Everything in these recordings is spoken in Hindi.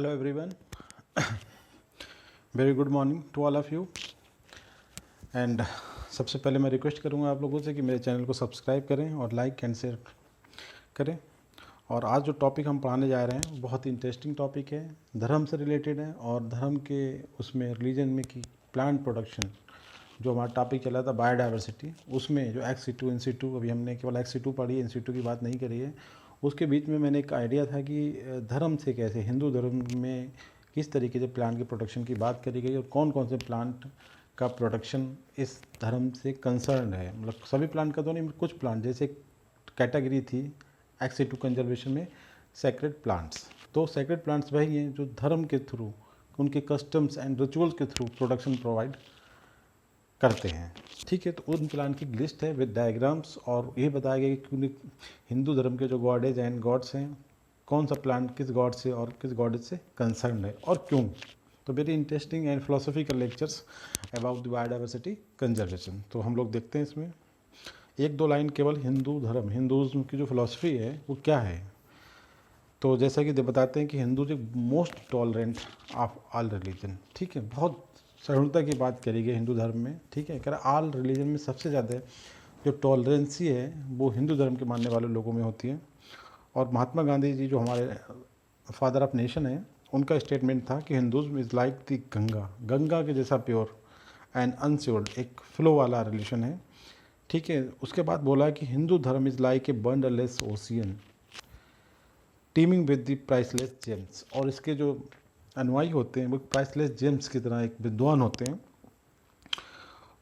Hello everyone, very good morning to all of you and सबसे पहले मैं रिक्वेस्ट करूंगा आप लोगों से कि मेरे चैनल को सब्सक्राइब करें और लाइक एंड शेयर करें। और आज जो टॉपिक हम पढ़ाने जा रहे हैं बहुत ही इंटरेस्टिंग टॉपिक है, धर्म से रिलेटेड है और धर्म के उसमें रिलीजन में की प्लांट प्रोडक्शन जो हमारा टॉपिक चला था बायोडाइवर्सिटी, उसमें जो XC2 NC2 अभी हमने केवल XC2 पढ़ी है, NC2 की बात नहीं करी है। उसके बीच में मैंने एक आइडिया था कि धर्म से कैसे हिंदू धर्म में किस तरीके से प्लांट के प्रोडक्शन की बात करी गई और कौन कौन से प्लांट का प्रोडक्शन इस धर्म से कंसर्न है। मतलब सभी प्लांट का तो नहीं, कुछ प्लांट जैसे कैटेगरी थी XC2 कंजर्वेशन में सेक्रेड प्लांट्स। तो सेक्रेड प्लांट्स वही हैं जो धर्म के थ्रू, उनके कस्टम्स एंड रिचुअल्स के थ्रू प्रोडक्शन प्रोवाइड करते हैं। ठीक है, तो उन प्लांट की लिस्ट है विद डायग्राम्स और ये बताया गया कि हिंदू धर्म के जो गॉडेज एंड गॉड्स हैं कौन सा प्लांट किस गॉड से और किस गॉडेज से कंसर्न है और क्यों। तो very interesting and philosophical lectures about the biodiversity conservation. तो हम लोग देखते हैं इसमें एक दो लाइन केवल हिंदू धर्म, हिंदुज़म की जो फिलॉसफी है वो क्या है। तो जैसा कि बताते हैं कि हिंदू जो most tolerant of all religion. ठीक है, बहुत सहिष्णुता की बात करी गई हिंदू धर्म में। ठीक है, कह रहा ऑल रिलीजन में सबसे ज़्यादा जो टॉलरेंसी है वो हिंदू धर्म के मानने वाले लोगों में होती है। और महात्मा गांधी जी जो हमारे फादर ऑफ नेशन है, उनका स्टेटमेंट था कि Hinduism is like the Ganga, Ganga के जैसा प्योर एंड अनस्योर्ड एक फ्लो वाला रिलेशन है। ठीक है, उसके बाद बोला कि हिंदू धर्म is like a borderless ocean teeming with the priceless James. और इसके जो अनुयायी होते हैं वो प्राइसलेस जेम्स की तरह एक विद्वान होते हैं।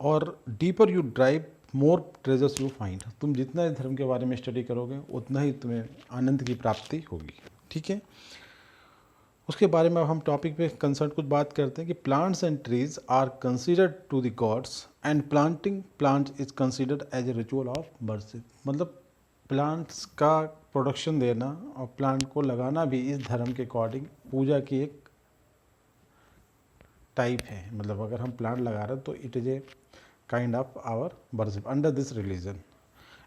और deeper you drive more treasures you find, तुम जितना इस धर्म के बारे में स्टडी करोगे उतना ही तुम्हें आनंद की प्राप्ति होगी। ठीक है, उसके बारे में अब हम टॉपिक पे कंसर्न कुछ बात करते हैं कि plants and trees are considered to the gods and planting plants is considered as a ritual of worship. मतलब प्लांट्स का प्रोडक्शन देना और प्लांट को लगाना भी इस धर्म के अकॉर्डिंग पूजा की एक टाइप है। मतलब अगर हम प्लांट लगा रहे हैं तो it is a kind of our worship under this religion.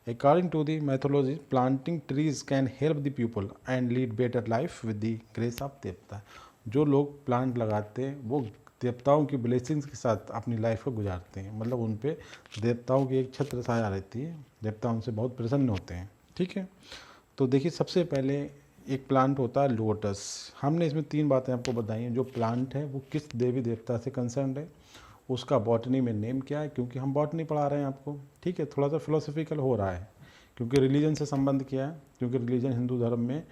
According to the mythology planting trees can help the people and lead better life with the grace of देवता। जो लोग प्लांट लगाते हैं वो देवताओं की ब्लेसिंग्स के साथ अपनी लाइफ को गुजारते हैं। मतलब उन पे देवताओं की एक छत्र छाया रहती है, देवता उनसे बहुत प्रसन्न होते हैं। ठीक है, तो देखिए सबसे पहले एक प्लांट होता है लोटस। हमने इसमें 3 बातें आपको बताई हैं। जो प्लांट है वो किस देवी देवता से कंसर्न है, उसका बॉटनी में नेम क्या है, क्योंकि हम बॉटनी पढ़ा रहे हैं आपको। ठीक है, थोड़ा सा फिलोसफिकल हो रहा है क्योंकि रिलीजन से संबंध किया है, क्योंकि रिलीजन हिंदू धर्म में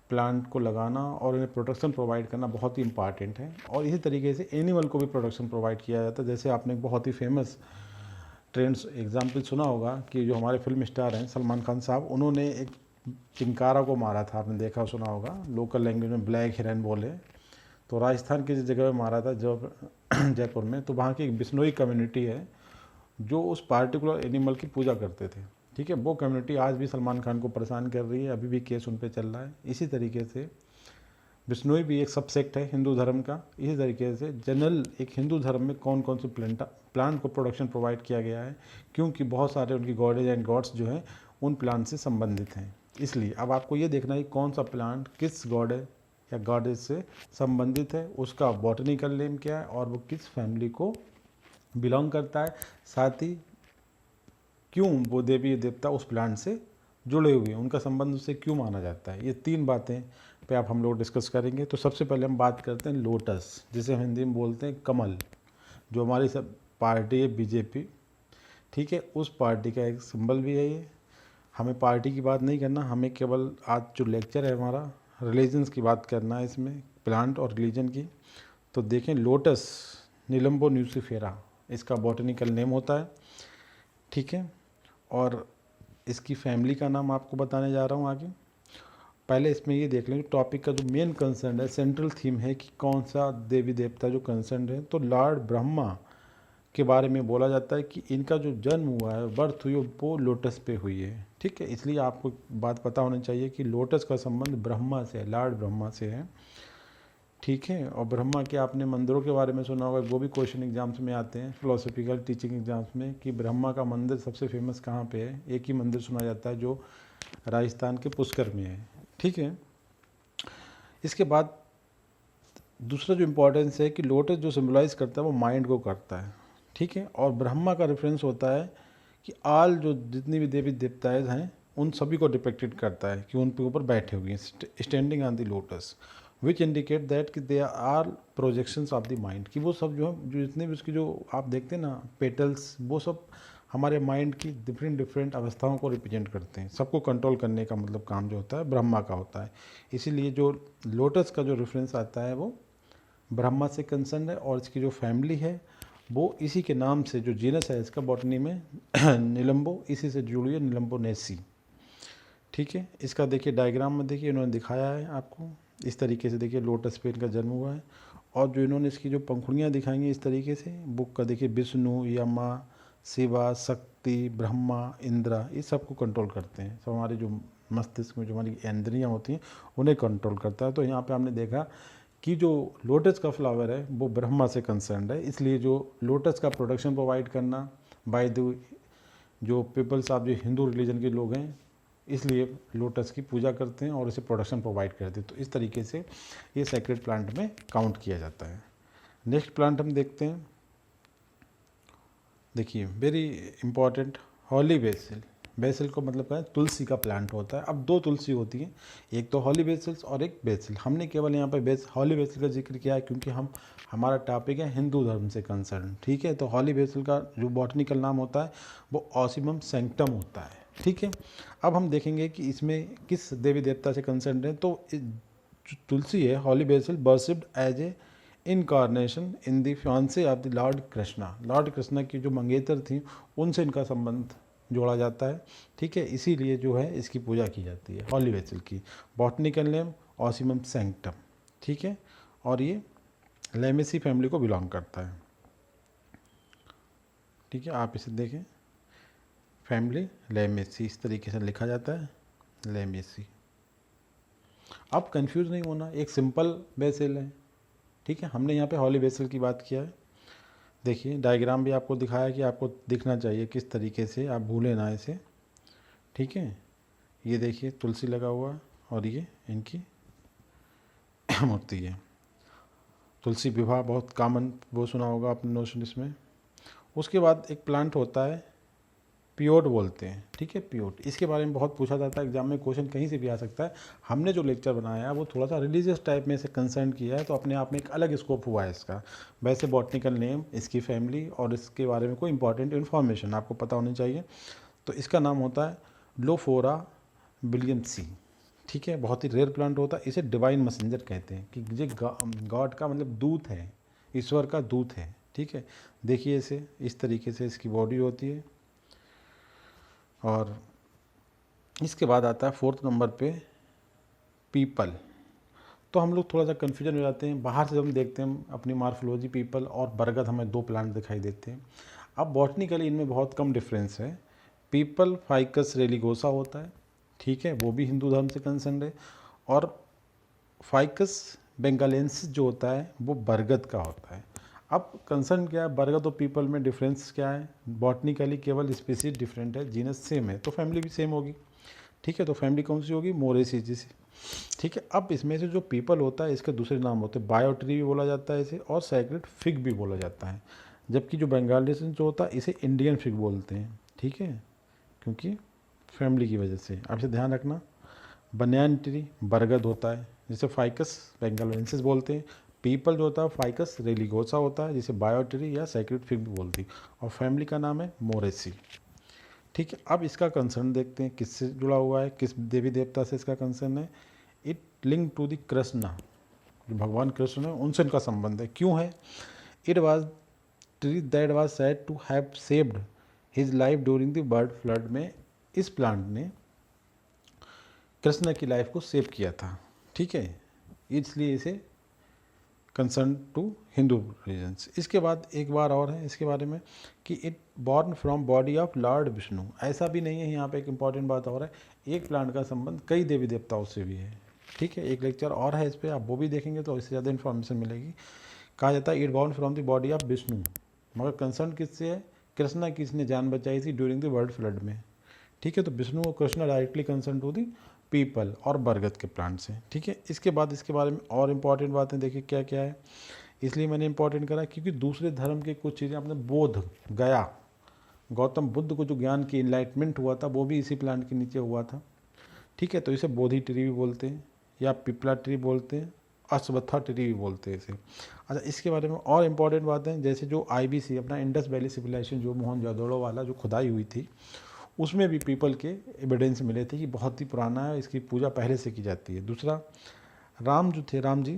प्लांट को लगाना और इन्हें प्रोटेक्शन प्रोवाइड करना बहुत ही इंपॉर्टेंट है। और इसी तरीके से एनिमल को भी प्रोटेक्शन प्रोवाइड किया जाता है। जैसे आपने एक बहुत ही फेमस ट्रेंड्स एग्जाम्पल सुना होगा कि जो हमारे फिल्म स्टार हैं सलमान खान साहब, उन्होंने एक चिंकारा को मारा था, आपने देखा सुना होगा, लोकल लैंग्वेज में ब्लैक हिरन बोले। तो राजस्थान की जिस जगह पे मारा था जो जयपुर में, तो वहाँ की एक बिश्नोई कम्युनिटी है जो उस पार्टिकुलर एनिमल की पूजा करते थे। ठीक है, वो कम्युनिटी आज भी सलमान खान को परेशान कर रही है, अभी भी केस उन पर चल रहा है। इसी तरीके से बिश्नोई भी एक सबसेक्ट है हिंदू धर्म का। इसी तरीके से जनरल एक हिंदू धर्म में कौन कौन से प्लांट को प्रोडक्शन प्रोवाइड किया गया है, क्योंकि बहुत सारे उनकी गॉडेज एंड गॉड्स जो हैं उन प्लांट से संबंधित हैं। इसलिए अब आपको ये देखना है कौन सा प्लांट किस गॉड या गॉडेज से संबंधित है, उसका बॉटनिकल नेम क्या है और वो किस फैमिली को बिलोंग करता है, साथ ही क्यों वो देवी देवता उस प्लांट से जुड़े हुए हैं, उनका संबंध उससे क्यों माना जाता है। ये 3 बातें पे आप हम लोग डिस्कस करेंगे। तो सबसे पहले हम बात करते हैं लोटस, जिसे हम हिंदी में बोलते हैं कमल, जो हमारी सब पार्टी है बीजेपी। ठीक है, उस पार्टी का एक सिंबल भी है ये। हमें पार्टी की बात नहीं करना, हमें केवल आज जो लेक्चर है हमारा रिलीजन्स की बात करना है इसमें, प्लांट और रिलीजन की। तो देखें लोटस निलम्बो न्यूसिफेरा इसका बॉटनिकल नेम होता है। ठीक है, और इसकी फैमिली का नाम आपको बताने जा रहा हूँ आगे। पहले इसमें ये देख लें टॉपिक का जो मेन कंसर्न है, सेंट्रल थीम है कि कौन सा देवी देवता जो कंसर्न है। तो लॉर्ड ब्रह्मा के बारे में बोला जाता है कि इनका जो जन्म हुआ है, बर्थ हुई, वो लोटस पे हुई है। ठीक है, इसलिए आपको बात पता होनी चाहिए कि लोटस का संबंध ब्रह्मा से है, लॉर्ड ब्रह्मा से है। ठीक है, और ब्रह्मा के आपने मंदिरों के बारे में सुना होगा, वो भी क्वेश्चन एग्जाम्स में आते हैं, फिलोसफिकल टीचिंग एग्जाम्स में, कि ब्रह्मा का मंदिर सबसे फेमस कहाँ पे है। एक ही मंदिर सुना जाता है जो राजस्थान के पुष्कर में है। ठीक है, इसके बाद दूसरा जो इम्पोर्टेंस है कि लोटस जो सिम्बलाइज करता है वो माइंड को करता है, ठीक है। और ब्रह्मा का रेफरेंस होता है कि आल जो जितनी भी देवी देवताएं हैं उन सभी को डिपेक्टेड करता है कि उन पे ऊपर बैठे हुए हैं standing on the lotus, which indicate that कि they are projections of the mind, कि वो सब जो है जो जितने भी उसकी जो आप देखते हैं ना पेटल्स, वो सब हमारे माइंड की डिफरेंट डिफरेंट अवस्थाओं को रिप्रेजेंट करते हैं। सबको कंट्रोल करने का मतलब काम जो होता है ब्रह्मा का होता है। इसीलिए जो लोटस का जो रेफरेंस आता है वो ब्रह्मा से कंसर्न है, और इसकी जो फैमिली है वो इसी के नाम से, जो जीनस है इसका बॉटनी में निलंबो, इसी से जुड़ी हुई है, निलंबोनेसी, ठीक है। इसका देखिए डायग्राम में देखिए इन्होंने दिखाया है आपको इस तरीके से, देखिए लोटस पे इनका जन्म हुआ है। और जो इन्होंने इसकी जो पंखुड़ियाँ दिखाई हैं इस तरीके से बुक का, देखिए विष्णु, यमा, शिवा, शक्ति, ब्रह्मा, इंद्रा, ये सबको कंट्रोल करते हैं। सब हमारे जो मस्तिष्क में जो हमारी इंद्रियाँ होती हैं उन्हें कंट्रोल करता है। तो यहाँ पे हमने देखा कि जो लोटस का फ्लावर है वो ब्रह्मा से कंसर्न्ड है, इसलिए जो लोटस का प्रोडक्शन प्रोवाइड करना बाय द जो पीपल्स ऑफ जो हिंदू रिलीजन के लोग हैं, इसलिए लोटस की पूजा करते हैं और इसे प्रोडक्शन प्रोवाइड करते हैं। तो इस तरीके से ये सेक्रेड प्लांट में काउंट किया जाता है। नेक्स्ट प्लांट हम देखते हैं, देखिए वेरी इंपॉर्टेंट, हॉली बेसिल। बेसिल को मतलब क्या है, तुलसी का प्लांट होता है। अब दो तुलसी होती है, एक तो हॉली बेसिल्स और एक बेसिल। हमने केवल यहाँ पे हॉली बेसिल का जिक्र किया है क्योंकि हमारा टॉपिक है हिंदू धर्म से कंसर्न, ठीक है। तो हॉली बेसिल का जो बॉटनिकल नाम होता है वो ऑसिमम सैंक्टम होता है, ठीक है। अब हम देखेंगे कि इसमें किस देवी देवता से कंसर्न है। तो जो तुलसी है, holy basil, worshipped as a incarnation in the fiancee of the lord Krishna. Lord Krishna की जो मंगेतर थी उनसे इनका संबंध जोड़ा जाता है, ठीक है। इसीलिए जो है इसकी पूजा की जाती है हॉली बेसिल की। बॉटनिकल नेम ऑसिमम सैंक्टम, ठीक है। और ये लेमेसी फैमिली को बिलोंग करता है, ठीक है। आप इसे देखें, फैमिली लेमेसी इस तरीके से लिखा जाता है, लेमेसी। अब कंफ्यूज नहीं होना, एक सिंपल बेसिल है, ठीक है। हमने यहाँ पे हॉली बेसिल की बात किया है। देखिए डायग्राम भी आपको दिखाया कि आपको दिखना चाहिए किस तरीके से, आप भूलें ना इसे, ठीक है। ये देखिए तुलसी लगा हुआ और ये इनकी मूर्ति है। तुलसी विवाह बहुत कॉमन वो सुना होगा आपने नोशन इसमें। उसके बाद एक प्लांट होता है पियोट बोलते हैं, ठीक है। पियोट, इसके बारे में बहुत पूछा जाता है, एग्जाम में क्वेश्चन कहीं से भी आ सकता है। हमने जो लेक्चर बनाया है वो थोड़ा सा रिलीजियस टाइप में से कंसर्न किया है, तो अपने आप में एक अलग स्कोप हुआ है इसका। वैसे बॉटनिकल नेम, इसकी फैमिली और इसके बारे में कोई इंपॉर्टेंट इन्फॉर्मेशन आपको पता होनी चाहिए। तो इसका नाम होता है लोफोरा विलियमसी, ठीक है। बहुत ही रेयर प्लांट होता है, इसे डिवाइन मैसेंजर कहते हैं कि ये गॉड का मतलब दूत है, ईश्वर का दूत है, ठीक है। देखिए इसे इस तरीके से इसकी बॉडी होती है। और इसके बाद आता है फोर्थ नंबर पे पीपल। तो हम लोग थोड़ा सा कन्फ्यूजन हो जाते हैं, बाहर से जब हम देखते हैं अपनी मार्फोलॉजी, पीपल और बरगद हमें दो प्लांट दिखाई देते हैं। अब बॉटनिकली इनमें बहुत कम डिफरेंस है। पीपल फाइकस रेलिगोसा होता है, ठीक है, वो भी हिंदू धर्म से कंसर्न है। और फाइकस बेंगालेंसिस जो होता है वो बरगद का होता है। अब कंसर्न क्या है, बरगद और पीपल में डिफरेंस क्या है, बॉटनिकली केवल स्पीसीज डिफरेंट है, जीनस सेम है, तो फैमिली भी सेम होगी, ठीक है। तो फैमिली कौन सी होगी, मोरेसी से, ठीक है। अब इसमें से जो पीपल होता है इसके दूसरे नाम होते हैं, बायो ट्री भी बोला जाता है इसे, और सैक्रेड फिग भी बोला जाता है। जबकि जो बेंगालिसन जो होता है इसे इंडियन फिग बोलते हैं, ठीक है, क्योंकि फैमिली की वजह से। आप इसे ध्यान रखना। बनियान ट्री बरगद होता है जिसे फाइकस बेंगालोरेंसिस बोलते हैं। पीपल जो होता है फाइकस रेलिगोसा होता है जिसे बायो ट्री या सैक्रेड फिग भी बोलती है। और फैमिली का नाम है मोरेसी, ठीक है। अब इसका कंसर्न देखते हैं किससे जुड़ा हुआ है, किस देवी देवता से इसका कंसर्न है। It link to the Krishna, जो भगवान कृष्ण है उनसे इनका संबंध है। क्यों है, it was tree that was said to have saved his life during the bird flood में। इस प्लांट ने कृष्ण की लाइफ को सेव किया था, ठीक है, इसलिए इसे कंसर्न टू हिंदू रिलीजन्स। इसके बाद एक बार और है इसके बारे में कि it born from body of Lord Vishnu. ऐसा भी नहीं है, यहाँ पे एक इंपॉर्टेंट बात और है, एक प्लांट का संबंध कई देवी देवताओं से भी है, ठीक है। एक लेक्चर और है इस पर, आप वो भी देखेंगे तो इससे ज़्यादा इन्फॉर्मेशन मिलेगी। कहा जाता है it born from the body of Vishnu, मगर कंसर्न किससे है, कृष्णा की इसने जान बचाई थी ड्यूरिंग द वर्ल्ड फ्लड में, ठीक है। तो विष्णु और Krishna directly concern to the peepal और बरगद के प्लांट से। ठीक है, इसके बाद इसके बारे में और इम्पॉर्टेंट बातें देखिए क्या क्या है। इसलिए मैंने इम्पॉर्टेंट करा क्योंकि दूसरे धर्म के कुछ चीज़ें आपने बोध गया, गौतम बुद्ध को जो ज्ञान की इनलाइटमेंट हुआ था वो भी इसी प्लांट के नीचे हुआ था। ठीक है, तो इसे बोधि ट्री भी बोलते हैं या पिपला ट्री बोलते हैं, अश्वत्था ट्री भी बोलते हैं इसे। अच्छा, इसके बारे में और इम्पॉर्टेंट बातें जैसे जो IBC अपना इंडस वैली सिविलाइजेशन जो मोहनजोदड़ो वाला जो खुदाई हुई थी उसमें भी पीपल के एविडेंस मिले थे कि बहुत ही पुराना है, इसकी पूजा पहले से की जाती है। दूसरा, राम जो थे, राम जी,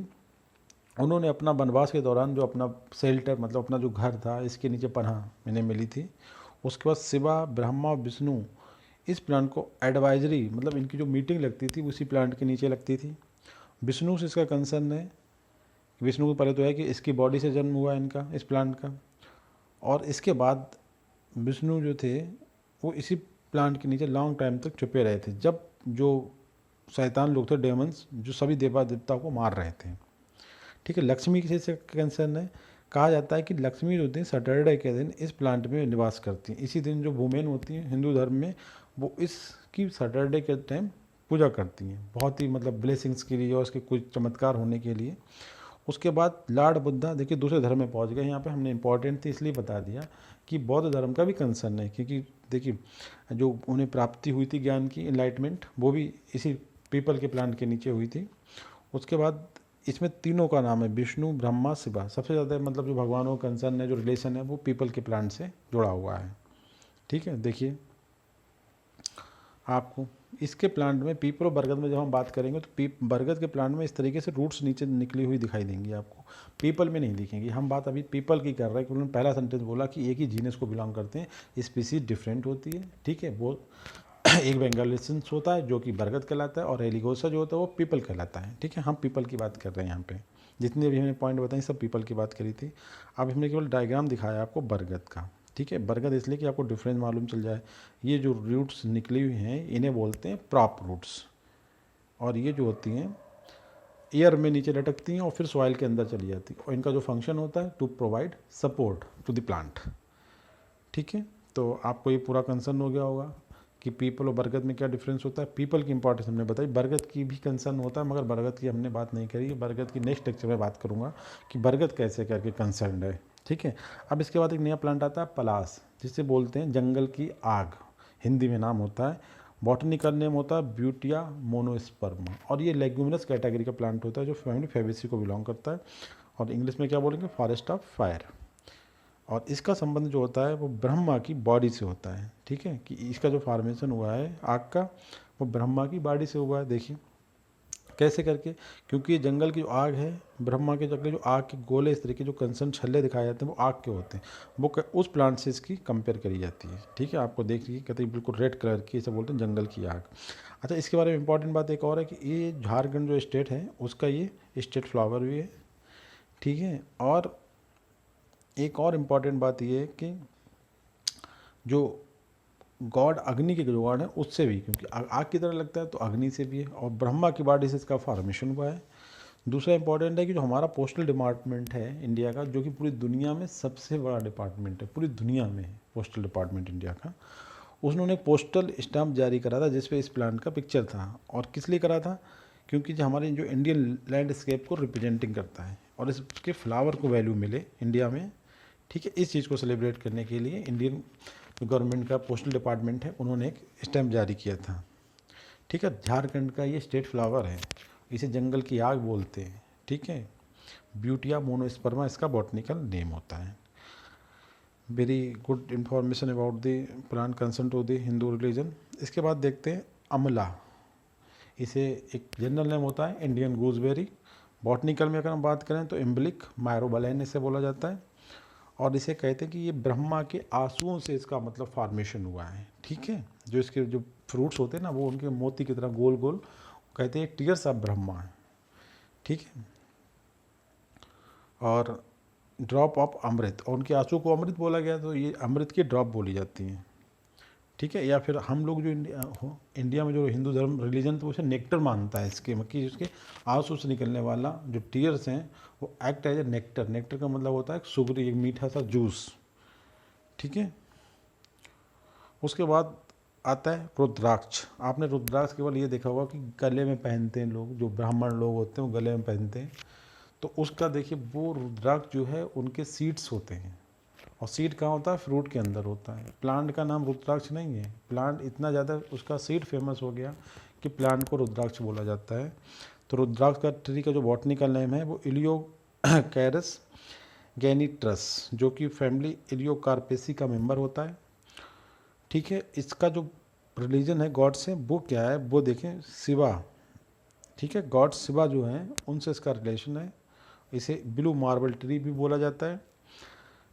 उन्होंने अपना वनवास के दौरान जो अपना शेल्टर मतलब अपना जो घर था इसके नीचे पनाह इन्हें मिली थी। उसके बाद शिवा, ब्रह्मा, विष्णु इस प्लांट को एडवाइजरी मतलब इनकी जो मीटिंग लगती थी उसी प्लांट के नीचे लगती थी। विष्णु से इसका कंसर्न है, विष्णु को पहले तो है कि इसकी बॉडी से जन्म हुआ इनका इस प्लांट का, और इसके बाद विष्णु जो थे वो इसी प्लांट के नीचे लॉन्ग टाइम तक छुपे रहे थे जब जो शैतान लोग थे, डेमंस, जो सभी देवा देवताओं को मार रहे थे। ठीक है, लक्ष्मी से कंसर्न है। कहा जाता है कि लक्ष्मी जो दिन सैटरडे के दिन इस प्लांट में निवास करती हैं। इसी दिन जो वुमेन होती हैं हिंदू धर्म में वो इसकी सैटरडे के टाइम पूजा करती हैं, बहुत ही मतलब ब्लेसिंग्स के लिए और उसके कुछ चमत्कार होने के लिए। उसके बाद लॉर्ड बुद्धा देखिए दूसरे धर्म में पहुंच गए। यहाँ पे हमने इंपॉर्टेंट थी इसलिए बता दिया कि बौद्ध धर्म का भी कंसर्न है, क्योंकि देखिए जो उन्हें प्राप्ति हुई थी ज्ञान की इनलाइटमेंट वो भी इसी पीपल के प्लांट के नीचे हुई थी। उसके बाद इसमें तीनों का नाम है विष्णु, ब्रह्मा, शिवा। सबसे ज़्यादा मतलब जो भगवानों का कंसर्न है, जो रिलेशन है वो पीपल के प्लांट से जुड़ा हुआ है। ठीक है, देखिए आपको इसके प्लांट में पीपल और बरगद में जब हम बात करेंगे तो बरगद के प्लांट में इस तरीके से रूट्स नीचे निकली हुई दिखाई देंगी आपको, पीपल में नहीं दिखेंगी। हम बात अभी पीपल की कर रहे हैं क्योंकि उन्होंने पहला सेंटेंस बोला कि एक ही जीनस को बिलोंग करते हैं, स्पीसीज डिफरेंट होती है। ठीक है, वो एक बेंगालिसेंस होता है जो कि बरगद कहलाता है और एलिगोसा जो होता है वो पीपल कहलाता है। ठीक है, हम पीपल की बात कर रहे हैं यहाँ पे, जितने भी हमने पॉइंट बताए सब पीपल की बात करी थी। अब हमने केवल डायग्राम दिखाया आपको बरगद का। ठीक है, बरगद इसलिए कि आपको डिफरेंस मालूम चल जाए। ये जो रूट्स निकली हुई हैं इन्हें बोलते हैं प्रॉप रूट्स, और ये जो होती हैं एयर में नीचे लटकती हैं और फिर सॉइल के अंदर चली जाती हैं, और इनका जो फंक्शन होता है to provide support to the plant. ठीक है, तो आपको ये पूरा कंसर्न हो गया होगा कि पीपल और बरगद में क्या डिफरेंस होता है। पीपल की इंपॉर्टेंस हमने बताई, बरगद की भी कंसर्न होता है मगर बरगद की हमने बात नहीं करी। बरगद की नेक्स्ट लेक्चर में बात करूँगा कि बरगद कैसे करके कंसर्न है। ठीक है, अब इसके बाद एक नया प्लांट आता है पलास, जिसे बोलते हैं जंगल की आग, हिंदी में नाम होता है। बॉटनिकल नेम होता है ब्यूटिया मोनोस्पर्मा, और ये लेग्यूमिनस कैटेगरी का प्लांट होता है जो फैमिली फेबेसी को बिलोंग करता है, और इंग्लिश में क्या बोलेंगे फॉरेस्ट ऑफ फायर। और इसका संबंध जो होता है वो ब्रह्मा की बॉडी से होता है। ठीक है, कि इसका जो फॉर्मेशन हुआ है आग का वो ब्रह्मा की बॉडी से हुआ है। देखिए कैसे करके, क्योंकि ये जंगल की जो आग है, ब्रह्मा के जंगल जो आग के गोले इस तरीके जो कंसन छल्ले दिखाए जाते हैं वो आग के होते हैं, वो उस प्लांट से इसकी कंपेयर करी जाती है। ठीक है, आपको देख लीजिए कहते हैं बिल्कुल रेड कलर की, इसे बोलते हैं जंगल की आग। अच्छा, इसके बारे में इंपॉर्टेंट बात एक और है कि ये झारखंड जो स्टेट है उसका ये स्टेट फ्लावर भी है। ठीक है, और एक और इम्पॉर्टेंट बात ये है कि जो गॉड अग्नि के जो गॉड है उससे भी, क्योंकि आग की तरह लगता है तो अग्नि से भी है, और ब्रह्मा की बॉडी से इसका फॉर्मेशन हुआ है। दूसरा इंपॉर्टेंट है कि जो हमारा पोस्टल डिपार्टमेंट है इंडिया का, जो कि पूरी दुनिया में सबसे बड़ा डिपार्टमेंट है, पूरी दुनिया में है पोस्टल डिपार्टमेंट इंडिया का, उसने एक पोस्टल स्टैम्प जारी करा था जिसपे इस प्लांट का पिक्चर था। और किस लिए करा था, क्योंकि जो हमारे जो इंडियन लैंडस्केप को रिप्रेजेंटिंग करता है और इसके फ्लावर को वैल्यू मिले इंडिया में। ठीक है, इस चीज़ को सेलिब्रेट करने के लिए इंडियन गवर्नमेंट का पोस्टल डिपार्टमेंट है उन्होंने एक स्टैम्प जारी किया था। ठीक है, झारखंड का ये स्टेट फ्लावर है, इसे जंगल की आग बोलते हैं। ठीक है, ब्यूटिया मोनोस्पर्मा इसका बॉटनिकल नेम होता है। Very good information about the plant concern to the Hindu religion. इसके बाद देखते हैं अमला, इसे एक जनरल नेम होता है इंडियन गूजबेरी। बॉटनिकल में अगर हम बात करें तो इम्बलिक मायरोबलेन इसे बोला जाता है, और इसे कहते हैं कि ये ब्रह्मा के आंसुओं से इसका मतलब फॉर्मेशन हुआ है। ठीक है, जो इसके जो फ्रूट्स होते हैं ना वो उनके मोती की तरह गोल गोल, कहते हैं टीयर्स ऑफ ब्रह्मा है। ठीक है, और ड्रॉप ऑफ अमृत, और उनके आंसू को अमृत बोला गया तो ये अमृत की ड्रॉप बोली जाती हैं। ठीक है, या फिर हम लोग जो इंडिया में जो हिंदू धर्म रिलीजन तो उसे नेक्टर मानता है इसके, कि उसके आंसू से निकलने वाला जो टीयर्स हैं वो act as a nectar. Nectar का मतलब होता है एक सुगरी, एक मीठा सा जूस। ठीक है, उसके बाद आता है रुद्राक्ष। आपने रुद्राक्ष केवल ये देखा होगा कि गले में पहनते हैं लोग, जो ब्राह्मण लोग होते हैं वो गले में पहनते हैं। तो उसका देखिए वो रुद्राक्ष जो है उनके सीड्स होते हैं, और सीड कहाँ होता है, फ्रूट के अंदर होता है। प्लांट का नाम रुद्राक्ष नहीं है, प्लांट इतना ज़्यादा उसका सीड फेमस हो गया कि प्लांट को रुद्राक्ष बोला जाता है। तो रुद्राक्ष का ट्री का जो बॉटनिकल नेम है वो इलियोकैरस गैनिट्रस, जो कि फैमिली इलियोकार्पेसी का मेंबर होता है। ठीक है, इसका जो रिलीजन है गॉड से वो क्या है, वो देखें, शिवा। ठीक है, गॉड शिवा जो हैं उनसे इसका रिलेशन है। इसे ब्लू मार्बल ट्री भी बोला जाता है।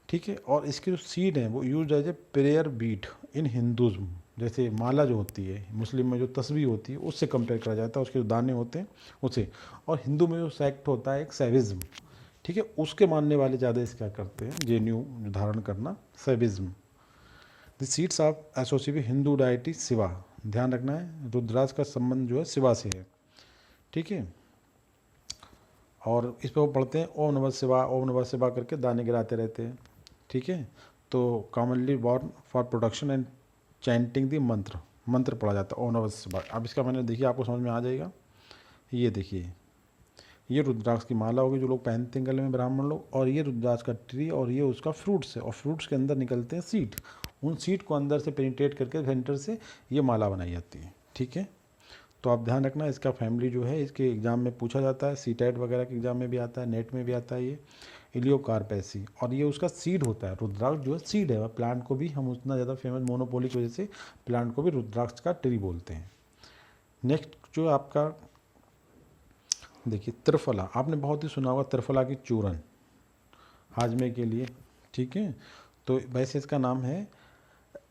ठीक है, और इसके जो सीड हैं वो use as a prayer bead in Hinduism. जैसे माला जो होती है मुस्लिम में, जो तस्बीह होती है उससे कंपेयर करा जाता है, उसके जो दाने होते हैं उससे। और हिंदू में जो सेक्ट होता है एक सैविज्म, ठीक है, उसके मानने वाले ज़्यादा इस क्या करते हैं, जेन्यू धारण करना, Shaivism. The seeds of associated Hindu deity Shiva. ध्यान रखना है रुद्राक्ष का संबंध जो है शिवा से है। ठीक है, और इस पर वो पढ़ते हैं ओम नमः शिवा, ओम नमः शिवा करके दाने गिराते रहते हैं। ठीक है, तो commonly born for production and chanting the mantra पढ़ा जाता है ओम नमः शिवाय। अब इसका मैंने देखिए आपको समझ में आ जाएगा। ये देखिए, ये रुद्राक्ष की माला होगी जो लोग पहनते हैं गले में ब्राह्मण लोग, और ये रुद्राक्ष का ट्री, और ये उसका फ्रूट्स है, और फ्रूट्स के अंदर निकलते हैं सीड। उन सीड को अंदर से पेनिट्रेट करके सेंटर से ये माला बनाई जाती है। ठीक है, तो आप ध्यान रखना, इसका फैमिली जो है इसके एग्जाम में पूछा जाता है, सीटेट वगैरह के एग्जाम में भी आता है, नेट में भी आता है ये इलियोकार्पेसी, और ये उसका सीड होता है। रुद्राक्ष जो है सीड है, प्लांट को भी हम उतना ज़्यादा फेमस मोनोपोली की वजह से प्लांट को भी रुद्राक्ष का ट्री बोलते हैं। नेक्स्ट जो आपका देखिए त्रिफला, आपने बहुत ही सुना होगा त्रिफला की चूरन हाजमे के लिए। ठीक है, तो वैसे इसका नाम है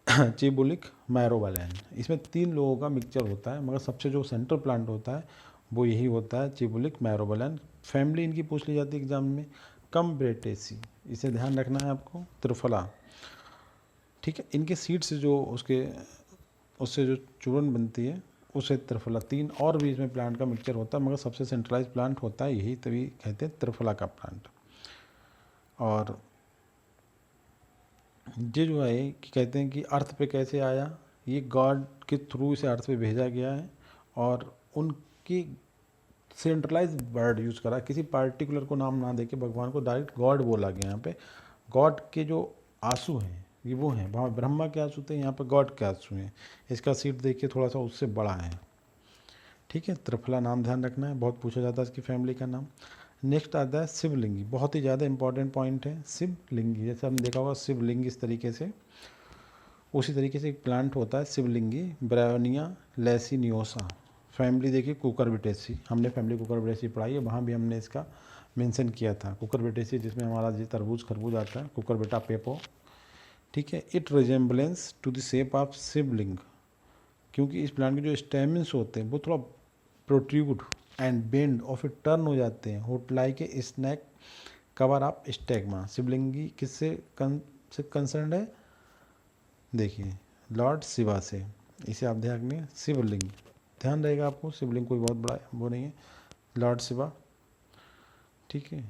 चिबुलिक मैरोबैलेन। इसमें 3 लोगों का मिक्सचर होता है, मगर सबसे जो सेंट्रल प्लांट होता है वो यही होता है, चिबुलिक मैरोबैलेन। फैमिली इनकी पूछ ली जाती है एग्जाम में, कम्ब्रेटेसी, इसे ध्यान रखना है आपको, त्रिफला। ठीक है, इनके सीड से जो उससे जो चूरन बनती है उसे त्रिफला। 3 और भी इसमें प्लांट का मिक्सचर होता है, मगर सबसे सेंट्रलाइज प्लांट होता है यही, तभी कहते हैं त्रिफला का प्लांट। और ये जो है कि कहते हैं कि अर्थ पे कैसे आया, ये गॉड के थ्रू इसे अर्थ पे भेजा गया है, और उनकी सेंट्रलाइज वर्ड यूज़ करा, किसी पार्टिकुलर को नाम ना देके भगवान को डायरेक्ट गॉड बोला गया। यहाँ पे गॉड के जो आंसू हैं ये वो हैं, वहाँ ब्रह्मा के आंसू थे, यहाँ पे गॉड के आंसू हैं। इसका सीट देखिए थोड़ा सा उससे बड़ा है। ठीक है, त्रिफला नाम ध्यान रखना है, बहुत पूछा जाता है इसकी फैमिली का नाम। नेक्स्ट आता है शिवलिंगी, बहुत ही ज़्यादा इंपॉर्टेंट पॉइंट है शिवलिंगी। जैसे हमने देखा होगा शिवलिंग इस तरीके से, उसी तरीके से एक प्लांट होता है शिवलिंगी, ब्रायोनिया लैसिनियोसा। फैमिली देखिए कुकुरबिटेसी, हमने फैमिली कुकुरबिटेसी पढ़ाई है, वहाँ भी हमने इसका मेंशन किया था कुकुरबिटेसी, जिसमें हमारा जी तरबूज खरबूज आता है, कुकुरबिटा पेपो। ठीक है, it resemblance to the shape of Shivling, क्योंकि इस प्लांट के जो स्टेमिन्स होते हैं वो थोड़ा प्रोट्रूड एंड बेंड और फिर टर्न हो जाते हैं, होट like a snake cover of stigma. Shivlingi किससे कंसर्न है, देखिए लॉर्ड शिवा से, इसे आप ध्यान रखिए शिवलिंग, ध्यान रहेगा आपको, शिवलिंग कोई बहुत बड़ा वो नहीं है, लॉर्ड शिवा। ठीक है,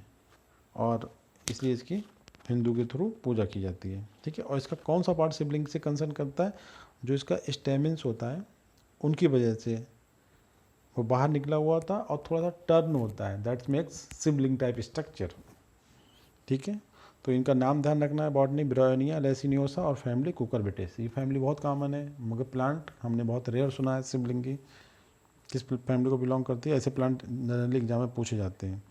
और इसलिए इसकी हिंदू के थ्रू पूजा की जाती है। ठीक है, और इसका कौन सा पार्ट शिवलिंग से कंसर्न करता है, जो इसका स्टेमिन्स होता है उनकी वजह से वो बाहर निकला हुआ था और थोड़ा सा टर्न होता है, that makes Shivling type structure. ठीक है, तो इनका नाम ध्यान रखना है, बॉटनी ब्रायोनिया लैसिनियोसा, और फैमिली कुकुरबिटेसी। फैमिली बहुत कॉमन है, मगर प्लांट हमने बहुत रेयर सुना है शिवलिंगी किस फैमिली को बिलोंग करती है। ऐसे प्लांट जनरली एग्जाम में पूछे जाते हैं।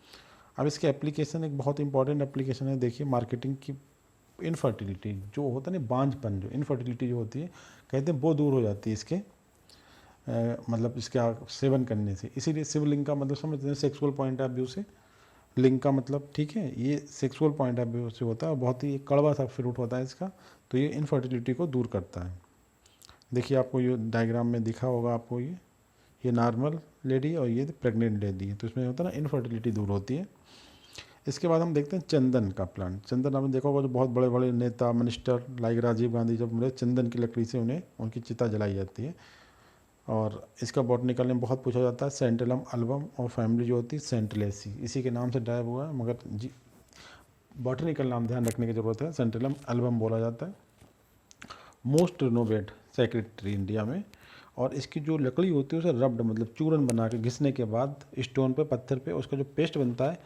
अब इसके एप्लीकेशन, एक बहुत इंपॉर्टेंट एप्लीकेशन है, देखिए मार्केटिंग की। इनफर्टिलिटी जो होता है ना, बांझपन, जो इनफर्टिलिटी जो होती है कहते हैं वो दूर हो जाती है इसके मतलब इसका सेवन करने से। इसीलिए शिवलिंग का मतलब समझते हैं सेक्सुअल पॉइंट ऑफ व्यू से, लिंग का मतलब, ठीक है, ये सेक्सुअल पॉइंट ऑफ व्यू से होता है, और बहुत ही कड़वा सा फ्रूट होता है इसका, तो ये इनफर्टिलिटी को दूर करता है। देखिए आपको ये डायग्राम में दिखा होगा आपको, ये नॉर्मल लेडी और ये प्रेग्नेंट लेडी है, तो इसमें होता है ना इनफर्टिलिटी दूर होती है। इसके बाद हम देखते हैं चंदन का प्लांट। चंदन आपने देखा होगा, जो बहुत बड़े बड़े नेता मिनिस्टर लाइक राजीव गांधी जब मरे, चंदन की लकड़ी से उन्हें उनकी चिता जलाई जाती है। और इसका बॉटनिकल नेम बहुत पूछा जाता है, सेंटेलम अल्बम, और फैमिली जो होती है सेंटलेसी, इसी के नाम से ड्राइव हुआ है, मगर जी बॉटनिकल नाम ध्यान रखने की ज़रूरत है, सेंटेलम अल्बम बोला जाता है। Most renovate sacred tree India में। और इसकी जो लकड़ी होती है उसे रब्ड मतलब चूरन बना के घिसने के बाद स्टोन पे पत्थर पे उसका जो पेस्ट बनता है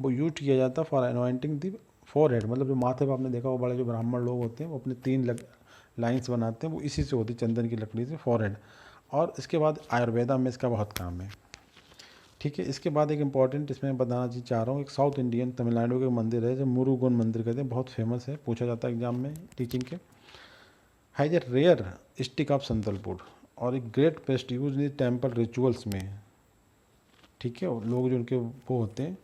वो यूज किया जाता है फॉर अनॉइंटिंग दी फॉरहेड। मतलब जो माथे पर आपने देखा वो बड़े जो ब्राह्मण लोग होते हैं वो अपने 3 लाइन्स बनाते हैं, वो इसी से होती है, चंदन की लकड़ी से, फॉरहेड। और इसके बाद आयुर्वेदा में इसका बहुत काम है। ठीक है, इसके बाद एक इम्पॉर्टेंट इसमें बताना चाह रहा हूँ, एक साउथ इंडियन तमिलनाडु के मंदिर है जो मुरुगन मंदिर कहते हैं, बहुत फेमस है, पूछा जाता है एग्जाम में टीचिंग के। Has a rare stick of संतलपुर और एक great paste use in temple rituals में। ठीक है, लोग जो उनके वो होते हैं।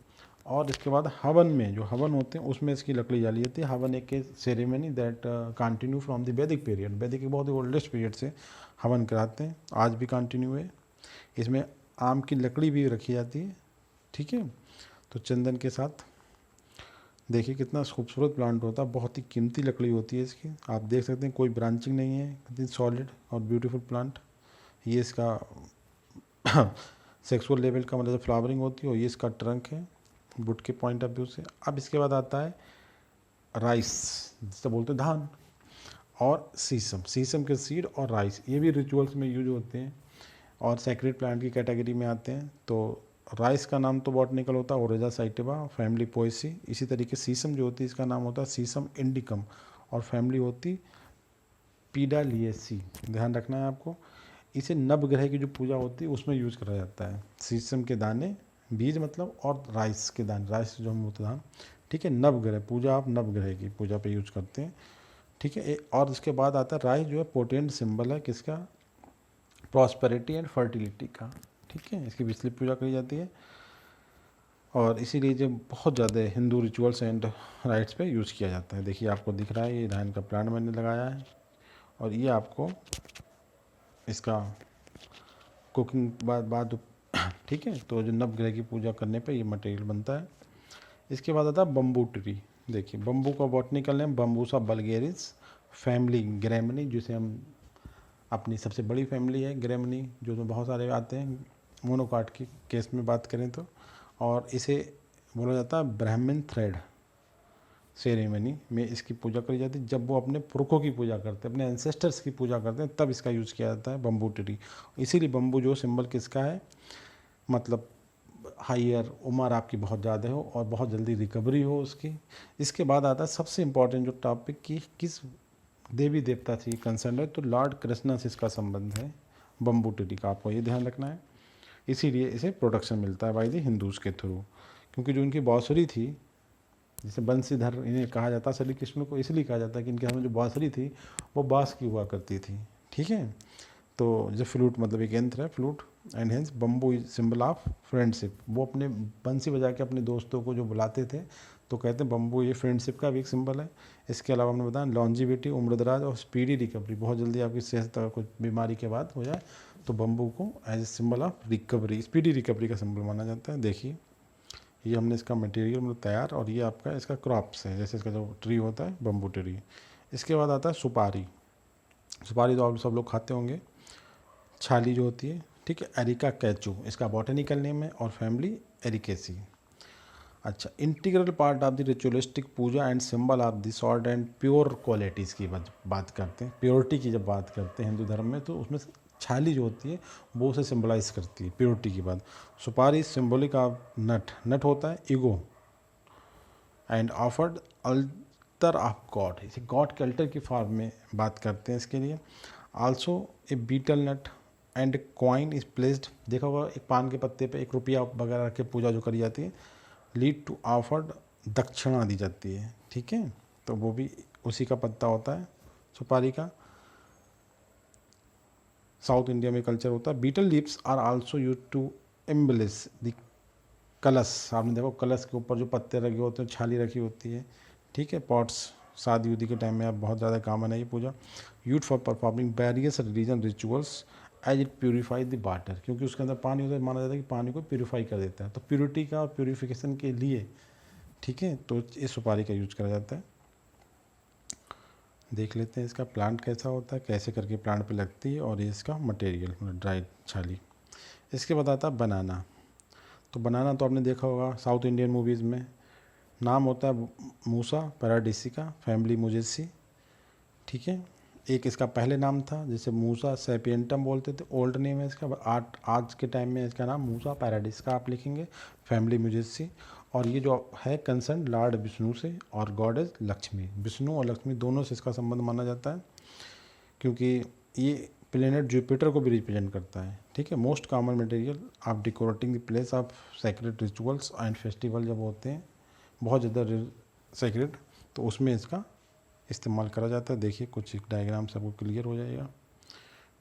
और इसके बाद हवन में, जो हवन होते हैं उसमें इसकी लकड़ी डाली जाती है। हवन एक ceremony that continue from the वैदिक पीरियड, वैदिक के बहुत ही ओल्डेस्ट पीरियड से हवन कराते हैं, आज भी कंटिन्यू है। इसमें आम की लकड़ी भी रखी जाती है। ठीक है, तो चंदन के साथ देखिए कितना खूबसूरत प्लांट होता है, बहुत ही कीमती लकड़ी होती है इसकी। आप देख सकते हैं कोई ब्रांचिंग नहीं है, कितनी सॉलिड और ब्यूटीफुल प्लांट। ये इसका सेक्सुअल लेवल का मतलब फ्लावरिंग होती है, और ये इसका ट्रंक है वुड के पॉइंट ऑफ व्यू से। अब इसके बाद आता है राइस, जिसे बोलते हैं धान, और सीसम, सीसम के सीड और राइस, ये भी रिचुअल्स में यूज होते हैं और सैक्रेड प्लांट की कैटेगरी में आते हैं। तो राइस का नाम तो बॉटनिकल होता है ओरेजा साइटिवा, फैमिली पोएसी। इसी तरीके सीसम जो होती है इसका नाम होता है सीसम इंडिकम और फैमिली होती पीडालिएसी, ध्यान रखना है आपको। इसे नवग्रह की जो पूजा होती है उसमें यूज करा जाता है। सीसम के दाने, बीज मतलब, और राइस के दाने, राइस जो हम होते धान। ठीक है, नवग्रह पूजा, आप नवग्रह की पूजा पे यूज करते हैं। ठीक है, और इसके बाद आता है राइस, जो है पोटेंट सिंबल है किसका, प्रॉस्पेरिटी एंड फर्टिलिटी का। ठीक है, इसकी विस्तृत पूजा करी जाती है और इसीलिए जो बहुत ज़्यादा हिंदू रिचुअल्स एंड राइट्स पे यूज़ किया जाता है। देखिए आपको दिख रहा है ये धान का प्लांट मैंने लगाया है, और ये आपको इसका कुकिंग बाद ठीक है, तो जो नवग्रह की पूजा करने पे ये मटेरियल बनता है। इसके बाद आता है बम्बू ट्री। देखिए बम्बू का बॉटनिकल नेम बम्बूसा वल्गेरिस, फैमिली ग्रेमनी, जिसे हम अपनी सबसे बड़ी फैमिली है ग्रेमनी, जो तो बहुत सारे आते हैं मोनोकाट की केस में बात करें तो। और इसे बोला जाता है ब्राह्मण थ्रेड सेरेमनी में इसकी पूजा करी जाती है। जब वो अपने पुरखों की पूजा करते हैं, अपने एंसेस्टर्स की पूजा करते हैं, तब इसका यूज़ किया जाता है बम्बू ट्री। इसीलिए बम्बू जो सिंबल किसका है, मतलब हाइयर उम्र आपकी बहुत ज़्यादा हो और बहुत जल्दी रिकवरी हो उसकी। इसके बाद आता है सबसे इम्पॉर्टेंट जो टॉपिक की किस देवी देवता से कंसर्न है, तो लॉर्ड कृष्णा से इसका संबंध है बम्बू ट्री का, आपको ये ध्यान रखना है। इसीलिए इसे प्रोटेक्शन मिलता है बाई द हिंदूज़ के थ्रू, क्योंकि जो इनकी बाँसुरी थी, जिसे बंसीधर इन्हें कहा जाता है, श्री कृष्ण को इसलिए कहा जाता है कि इनके हाथ में जो बाँसुरी थी वो बाँस की हुआ करती थी। ठीक है, तो जो फ्लूट मतलब एक यंत्र है flute, and hence bamboo is symbol of friendship. वो अपने बंसी बजा के अपने दोस्तों को जो बुलाते थे, तो कहते हैं बम्बू ये फ्रेंडशिप का भी एक सिंबल है। इसके अलावा हमने बताया लॉन्जिविटी, उम्रदराज और स्पीडी रिकवरी, बहुत जल्दी आपकी सेहत कुछ बीमारी के बाद हो जाए, तो बम्बू को as a symbol of recovery, speedy recovery का सिंबल माना जाता है। देखिए ये हमने इसका मटेरियल मतलब तैयार, और ये आपका इसका क्रॉप्स है, जैसे इसका जो ट्री होता है बम्बू ट्री। इसके बाद आता है सुपारी। सुपारी तो आप सब लोग खाते होंगे, छाली जो होती है। ठीक है, एरिका कैचू इसका बॉटनिकल नेम है, और फैमिली एरिकेसी। अच्छा, integral part of the ritualistic puja and symbol of the salt and pure qualities की बात करते हैं, प्योरिटी की जब बात करते हैं हिंदू धर्म में, तो उसमें छाली जो होती है वो उसे सिंबलाइज करती है प्योरिटी की बात। सुपारी सिंबलिक ऑफ नट, नट होता है ego, and offered altar of God, इसे गॉड के अल्टर की फॉर्म में बात करते हैं इसके लिए। Also a betel nut and coin is placed, देखा होगा एक पान के पत्ते पे 1 रुपया वगैरह रख के पूजा जो करी जाती है, लीड टू ऑफर्ड, दक्षिणा दी जाती है। ठीक है, तो वो भी उसी का पत्ता होता है सुपारी का। साउथ इंडिया में कल्चर होता है। Beetle leaves are also use to embellish the kalash, आपने देखो कलश के ऊपर जो पत्ते रखे होते हैं, छाली रखी होती है। ठीक है, पॉट्स शादी उदी के टाइम में अब बहुत ज़्यादा कॉमन है ये पूजा। Use for performing various religion rituals as it purify the water, क्योंकि उसके अंदर पानी होता है, माना जाता है कि पानी को प्यूरीफाई कर देता है, तो प्योरिटी का और प्यूरीफिकेशन के लिए, ठीक है, तो इस सुपारी का यूज करा जाता है। देख लेते हैं इसका प्लांट कैसा होता है, कैसे करके प्लांट पे लगती है, और ये इसका मटेरियल मतलब ड्राई छाली। इसके बाद आता है बनाना। तो बनाना तो आपने देखा होगा साउथ इंडियन मूवीज़ में, नाम होता है मूसा पैराडिसिका, फैमिली मुजेसी। ठीक है, एक इसका पहले नाम था जिसे मूसा सैपियंटम बोलते थे, ओल्ड नेम है इसका। आज के टाइम में इसका नाम मूसा पैराडिस का आप लिखेंगे, फैमिली म्यूजिसी। और ये जो है कंसर्न लॉर्ड विष्णु से और गॉडेस लक्ष्मी, विष्णु और लक्ष्मी दोनों से इसका संबंध माना जाता है, क्योंकि ये प्लेनेट जुपिटर को भी रिप्रेजेंट करता है। ठीक है। Most common material of decorating the place of sacred rituals and festival जब होते हैं बहुत ज़्यादा सेक्रेट, तो उसमें इसका इस्तेमाल करा जाता है। देखिए कुछ एक डायग्राम से आपको क्लियर हो जाएगा।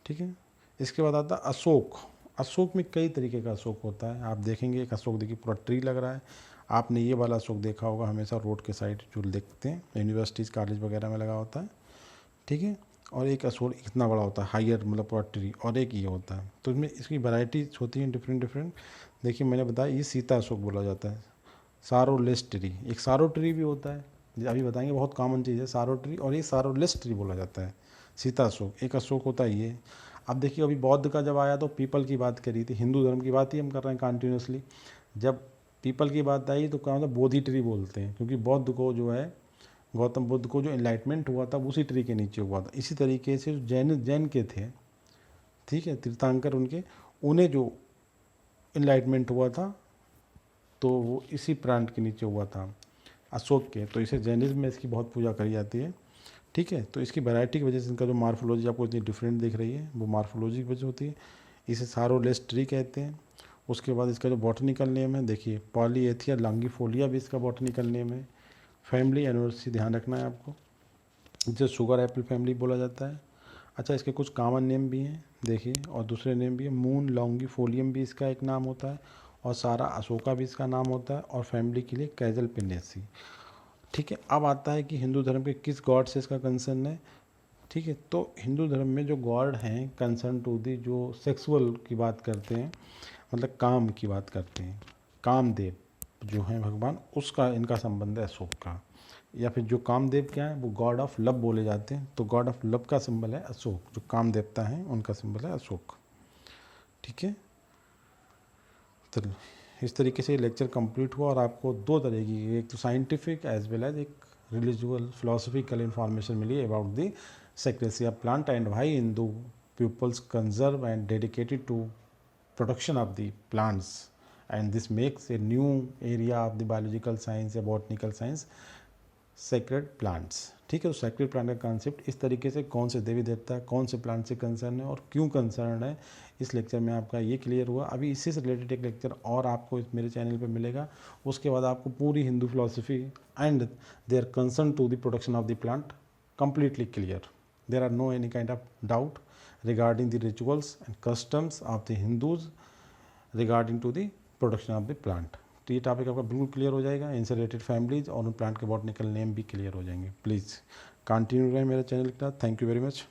ठीक है। इसके बाद आता है अशोक। अशोक में कई तरीके का अशोक होता है। आप देखेंगे एक अशोक देखिए पूरा ट्री लग रहा है। आपने ये वाला अशोक देखा होगा हमेशा रोड के साइड जो देखते हैं, यूनिवर्सिटीज़ कॉलेज वगैरह में लगा होता है। ठीक है। और एक अशोक इतना बड़ा होता है, हायर मतलब पूरा ट्री, और एक ये होता है। तो इसमें इसकी वैरायटीज होती हैं डिफरेंट डिफरेंट। देखिए मैंने बताया ये सीता अशोक बोला जाता है। सारोलेस ट्री, एक सारो ट्री भी होता है, अभी बताएंगे, बहुत कॉमन चीज़ है सारो ट्री, और ये सारोलेस ट्री बोला जाता है। सीता अशोक एक अशोक होता है ये। अब देखिए अभी बौद्ध का जब आया तो पीपल की बात करी थी, हिंदू धर्म की बात ही हम कर रहे हैं कंटिन्यूसली। जब पीपल की बात आई तो क्या होता है, बोधि ट्री बोलते हैं, क्योंकि बौद्ध को जो है, गौतम बुद्ध को जो एनलाइटमेंट हुआ था उसी ट्री के नीचे हुआ था। इसी तरीके से जैन के थे, ठीक है, तीर्थंकर उनके, उन्हें जो एनलाइटमेंट हुआ था तो वो इसी प्लांट के नीचे हुआ था, अशोक के। तो इसे जैनिज्म में इसकी बहुत पूजा करी जाती है। ठीक है। तो इसकी वैरायटी की वजह से इनका जो मार्फोलॉजी आपको इतनी डिफरेंट दिख रही है वो मार्फोलॉजी की वजह होती है। इसे सारोलेस ट्री कहते हैं। उसके बाद इसका जो बॉटनिकल नेम है देखिए, पॉलीएथिया लॉन्गिफोलिया भी इसका बॉटनिकल नेम है। फैमिली एनिवर्सरी ध्यान रखना है आपको, जिसे शुगर एप्पल फैमिली बोला जाता है। अच्छा इसके कुछ कॉमन नेम भी हैं देखिए, और दूसरे नेम भी हैं। मून लॉन्गिफोलियम भी इसका एक नाम होता है, और सारा अशोका भी इसका नाम होता है, और फैमिली के लिए कैजल पिनेसी। ठीक है। अब आता है कि हिंदू धर्म के किस गॉड से इसका कंसर्न है। ठीक है। तो हिंदू धर्म में जो गॉड हैं कंसर्न टू दी, जो सेक्सुअल की बात करते हैं, मतलब काम की बात करते हैं, कामदेव जो हैं भगवान, उसका इनका संबंध है अशोक का। या फिर जो कामदेव क्या है वो गॉड ऑफ लव बोले जाते हैं, तो गॉड ऑफ लव का सिंबल है अशोक। जो काम देवता हैं उनका सिंबल है अशोक। ठीक है। तो इस तरीके से लेक्चर कंप्लीट हुआ, और आपको दो तरह की, एक तो साइंटिफिक एज वेल एज एक रिलीजुअल फिलोसफिकल इंफॉर्मेशन मिली about the secrecy of plant and why Hindu peoples conserve and dedicated to protection of the plants, and this makes a new area of the biological science या बॉटनिकल साइंस सेक्रेड प्लांट्स। ठीक है। तो सेक्रेड प्लांट का कॉन्सेप्ट इस तरीके से, कौन से देवी देवता कौन से प्लांट से कंसर्न है और क्यों कंसर्न है, इस लेक्चर में आपका ये क्लियर हुआ। अभी इसी से रिलेटेड एक लेक्चर और आपको मेरे चैनल पे मिलेगा। उसके बाद आपको पूरी Hindu philosophy and their concern to the production of the plant completely clear. There are no any kind of doubt regarding the rituals and customs of the Hindus regarding to the production of the plant. तो ये टॉपिक आपका बिल्कुल क्लियर हो जाएगा। इनसे रिलेटेड फैमिलीज और उन प्लांट के बॉटनिकल नेम भी क्लियर हो जाएंगे। प्लीज़ कंटिन्यू रहें मेरे चैनल के साथ। Thank you very much.